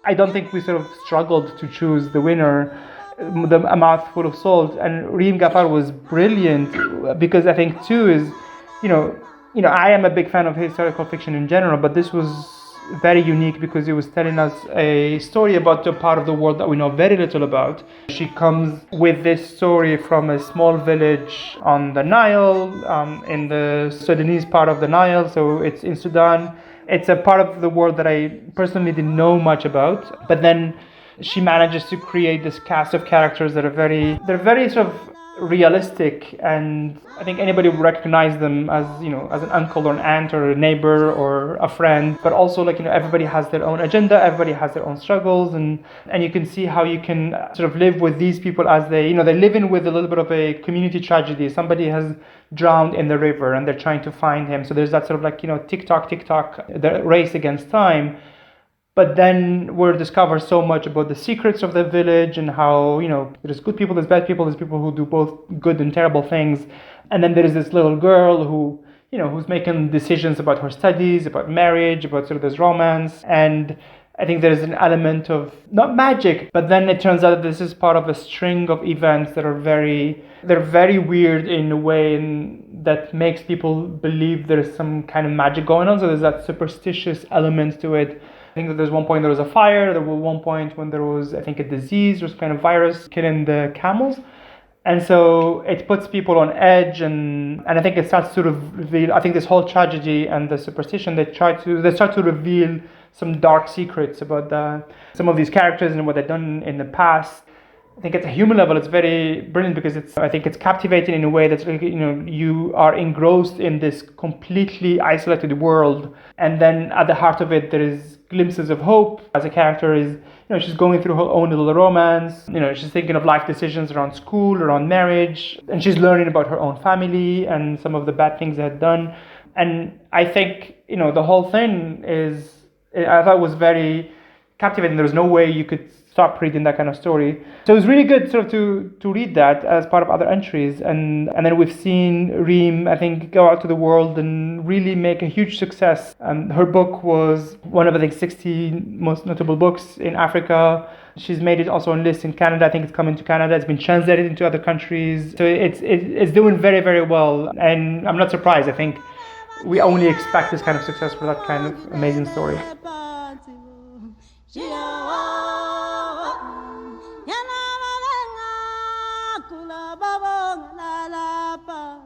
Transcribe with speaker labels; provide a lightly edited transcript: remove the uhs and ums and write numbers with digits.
Speaker 1: I don't think we sort of struggled to choose the winner, A Mouthful of Salt. And Reem Gaafar was brilliant because I think too is, you know, I am a big fan of historical fiction in general, but this was very unique because it was telling us a story about a part of the world that we know very little about. She comes with this story from a small village on the Nile, in the Sudanese part of the Nile, so it's in Sudan. It's a part of the world that I personally didn't know much about, but then she manages to create this cast of characters that they're very sort of realistic, and I think anybody would recognize them as, as an uncle or an aunt or a neighbor or a friend, but also like, everybody has their own agenda, everybody has their own struggles, and you can see how you can sort of live with these people as they live in with a little bit of a community tragedy. Somebody has drowned in the river and they're trying to find him. So there's that sort of like, tick tock, the race against time. But then we'll discover so much about the secrets of the village and how, there's good people, there's bad people, there's people who do both good and terrible things. And then there is this little girl who, who's making decisions about her studies, about marriage, about sort of this romance. And I think there's an element of, not magic, but then it turns out that this is part of a string of events that are they're very weird in a way that makes people believe there's some kind of magic going on. So there's that superstitious element to it. I think that there's one point there was a fire, there was one point when there was, I think, a disease or some kind of virus killing the camels. And so it puts people on edge, and I think it starts to reveal, I think this whole tragedy and the superstition, they start to reveal some dark secrets about some of these characters and what they've done in the past. I think at a human level, it's very brilliant because I think it's captivating in a way that's, you are engrossed in this completely isolated world. And then at the heart of it, there is glimpses of hope as a character is, she's going through her own little romance. She's thinking of life decisions around school, around marriage, and she's learning about her own family and some of the bad things they had done. And I think, the whole thing I thought was very captivating. There was no way you could stop reading that kind of story. So it was really good sort of to read that as part of other entries. And then we've seen Reem, I think, go out to the world and really make a huge success. Her book was one of, I think, 60 most notable books in Africa. She's made it also on lists in Canada. I think it's coming to Canada. It's been translated into other countries. So it's doing very, very well. And I'm not surprised. I think we only expect this kind of success for that kind of amazing story. Yana kula babong la la pa.